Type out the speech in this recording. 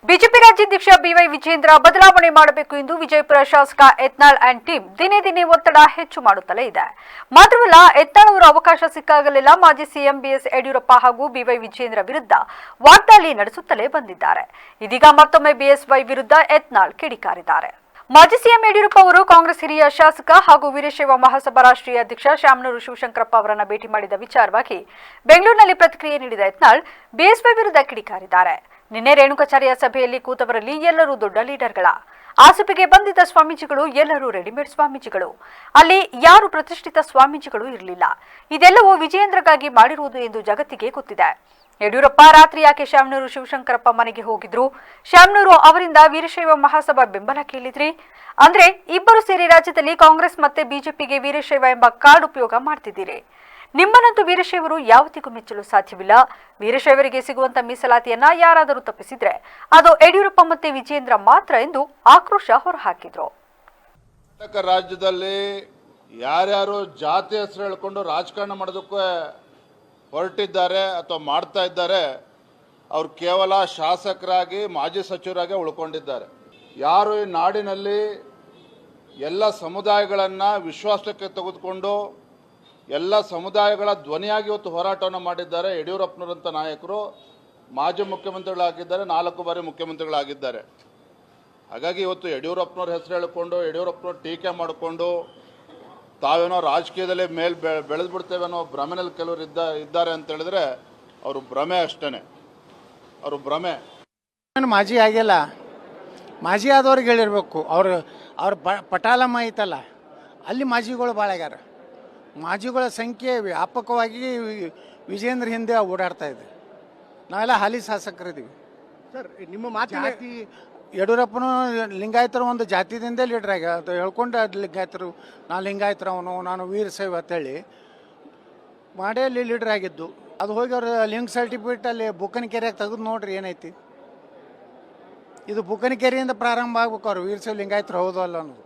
BJP ರಾಜ್ಯಾಧ್ಯಕ್ಷ B Y Vijendra ಬದಲಾವಣೆ ಮಾಡಬೇಕು ಎಂದು ವಿಜಯಪುರ ಶಾಸಕ ಯತ್ನಾಳ್ ಅಂಡ್ ಟೀಮ್ ದಿನೇ ದಿನೇ ಒತ್ತಡ ಹೆಚ್ಚು ಮಾಡುತ್ತಲೇ ಇದೆ. ಮಾತ್ರವಲ್ಲ, ಯತ್ನಾಳ್ ಅವರು ಅವಕಾಶ ಸಿಕ್ಕಾಗಲೆಲ್ಲ ಮಾಜಿ ಸಿಎಂ ಬಿಎಸ್ ಯಡಿಯೂರಪ್ಪ ಹಾಗೂ ಬಿವೈ ವಿಜೇಂದ್ರ ವಿರುದ್ಧ ವಾಗ್ದಾಳಿ ನಡೆಸುತ್ತಲೇ ಬಂದಿದ್ದಾರೆ. ಇದೀಗ ಮತ್ತೊಮ್ಮೆ ಬಿಎಸ್ವೈ ವಿರುದ್ಧ ಯತ್ನಾಳ್ ಕಿಡಿಕಾರಿದ್ದಾರೆ. ಮಾಜಿ ಸಿಎಂ ಯಡಿಯೂರಪ್ಪ ಅವರು ಕಾಂಗ್ರೆಸ್ ಹಿರಿಯ ಶಾಸಕ ಹಾಗೂ ವೀರಶೈವ ಮಹಾಸಭಾ ರಾಷ್ಟ್ರೀಯ ಅಧ್ಯಕ್ಷ ಶಾಮನೂರು ಶಿವಶಂಕರಪ್ಪ ಅವರನ್ನ ಭೇಟಿ ಮಾಡಿದ ವಿಚಾರವಾಗಿ ಬೆಂಗಳೂರಿನಲ್ಲಿ ಪ್ರತಿಕ್ರಿಯೆ ನೀಡಿದ ಯತ್ನಾಳ್ ಬಿಎಸ್ವೈ ವಿರುದ್ಧ ಕಿಡಿಕಾರಿದ್ದಾರೆ. ನಿನ್ನೆ ರೇಣುಕಾಚಾರ್ಯ ಸಭೆಯಲ್ಲಿ ಕೂತವರಲ್ಲಿ ಎಲ್ಲರೂ ದೊಡ್ಡ ಲೀಡರ್ಗಳ ಆಸೆಪಿಗೆ ಬಂದಿದ್ದ ಸ್ವಾಮೀಜಿಗಳು ಎಲ್ಲರೂ ರೆಡಿಮೇಡ್ ಸ್ವಾಮೀಜಿಗಳು. ಅಲ್ಲಿ ಯಾರು ಪ್ರತಿಷ್ಠಿತ ಸ್ವಾಮೀಜಿಗಳು ಇರಲಿಲ್ಲ. ಇದೆಲ್ಲವೂ ವಿಜಯೇಂದ್ರಗಾಗಿ ಮಾಡಿರುವುದು ಎಂದು ಜಗತ್ತಿಗೆ ಗೊತ್ತಿದೆ. ಯಡಿಯೂರಪ್ಪ ರಾತ್ರಿ ಯಾಕೆ ಶಾಮನೂರು ಶಿವಶಂಕರಪ್ಪ ಮನೆಗೆ ಹೋಗಿದ್ರು? ಶಾಮನೂರು ಅವರಿಂದ ವೀರಶೈವ ಮಹಾಸಭಾ ಬೆಂಬಲ ಕೇಳಿದ್ರಿ? ಅಂದ್ರೆ ಇಬ್ಬರು ಸೇರಿ ರಾಜ್ಯದಲ್ಲಿ ಕಾಂಗ್ರೆಸ್ ಮತ್ತೆ ಬಿಜೆಪಿಗೆ ವೀರಶೈವ ಎಂಬ ಕಾರ್ಡ್ ಉಪಯೋಗ ಮಾಡ್ತಿದ್ದೀರಿ. ನಿಮ್ಮನ್ನಂತೂ ವೀರಶೈವರು ಯಾವತ್ತಿಗೂ ಮೆಚ್ಚಲು ಸಾಧ್ಯವಿಲ್ಲ. ವೀರಶೈವರಿಗೆ ಸಿಗುವಂತ ಮೀಸಲಾತಿಯನ್ನ ಯಾರಾದರೂ ತಪ್ಪಿಸಿದ್ರೆ ಅದು ಯಡಿಯೂರಪ್ಪ ಮತ್ತೆ ವಿಜೇಂದ್ರ ಮಾತ್ರ ಎಂದು ಆಕ್ರೋಶ ಹೊರಹಾಕಿದ್ರು. ಕರ್ನಾಟಕ ರಾಜ್ಯದಲ್ಲಿ ಯಾರ್ಯಾರು ಜಾತಿ ಹೆಸರು ಹೇಳ್ಕೊಂಡು ರಾಜಕಾರಣ ಮಾಡೋದಕ್ಕೆ ಹೊರಟಿದ್ದಾರೆ ಅಥವಾ ಮಾಡ್ತಾ ಇದ್ದಾರೆ, ಅವರು ಕೇವಲ ಶಾಸಕರಾಗಿ ಮಾಜಿ ಸಚಿವರಾಗಿ ಉಳ್ಕೊಂಡಿದ್ದಾರೆ. ಯಾರು ಈ ನಾಡಿನಲ್ಲಿ ಎಲ್ಲ ಸಮುದಾಯಗಳನ್ನು ವಿಶ್ವಾಸಕ್ಕೆ ತೆಗೆದುಕೊಂಡು ಎಲ್ಲ ಸಮುದಾಯಗಳ ಧ್ವನಿಯಾಗಿ ಇವತ್ತು ಹೋರಾಟವನ್ನು ಮಾಡಿದ್ದಾರೆ. ಯಡಿಯೂರಪ್ಪನವರಂಥ ನಾಯಕರು ಮಾಜಿ ಮುಖ್ಯಮಂತ್ರಿಗಳಾಗಿದ್ದಾರೆ, 4 ಬಾರಿ ಮುಖ್ಯಮಂತ್ರಿಗಳಾಗಿದ್ದಾರೆ. ಹಾಗಾಗಿ ಇವತ್ತು ಯಡಿಯೂರಪ್ಪನವ್ರ ಹೆಸರು ಹೇಳಿಕೊಂಡು ಯಡಿಯೂರಪ್ಪನವ್ರು ಟೀಕೆ ಮಾಡಿಕೊಂಡು ತಾವೇನೋ ರಾಜಕೀಯದಲ್ಲಿ ಬೆಳೆದು ಬಿಡ್ತೇವೆ ಅನ್ನೋ ಭ್ರಮೆನಲ್ಲಿ ಕೆಲವರು ಇದ್ದಾರೆ ಅಂತ ಹೇಳಿದ್ರೆ ಅವರು ಭ್ರಮೆ ಅಷ್ಟೇ. ಅವರು ಭ್ರಮೆ. ಮಾಜಿ ಆಗಿಲ್ಲ, ಮಾಜಿ ಆದವ್ರಿಗೆ ಹೇಳಿರ್ಬೇಕು. ಅವ್ರ ಪಟಾಲಮ್ಮ ಐತಲ್ಲ, ಅಲ್ಲಿ ಮಾಜಿಗಳು ಭಾಳ ಆಗ್ಯಾರ. ಮಾಜಿಗಳ ಸಂಖ್ಯೆ ವ್ಯಾಪಕವಾಗಿ ವಿಜೇಂದ್ರ ಹಿಂದೆ ಓಡಾಡ್ತಾ ಇದೆ. ನಾವೆಲ್ಲ ಹಾಲಿ ಶಾಸಕರಿದ್ದೀವಿ ಸರ್. ನಿಮ್ಮ ಮಾತಿ ಯಡಿಯೂರಪ್ಪನು ಲಿಂಗಾಯತರು ಒಂದು ಜಾತಿದಿಂದ ಲೀಡರ್ ಆಗ ಅದು ಹೇಳ್ಕೊಂಡು ಅದು ಲಿಂಗಾಯತರು, ನಾನು ಲಿಂಗಾಯತರು, ನಾನು ವೀರಶೈವ ಅಂತೇಳಿ ಮಾಡೇ ಅಲ್ಲಿ ಲೀಡರ್ ಆಗಿದ್ದು. ಅದು ಹೋಗಿ ಅವ್ರ ಲಿಂಕ್ ಸರ್ಟಿಫಿಕೇಟ್ ಅಲ್ಲಿ ಬುಕ್ಕನಕೆರೆಯಾಗ ತೆಗೆದು ನೋಡ್ರಿ ಏನೈತಿ. ಇದು ಬುಕ್ಕನಕೆರೆಯಿಂದ ಪ್ರಾರಂಭ ಆಗ್ಬೇಕು. ಅವ್ರು ವೀರಶೈವ ಲಿಂಗಾಯತರು ಹೌದು ಅಲ್ಲ ಅನ್ನೋದು.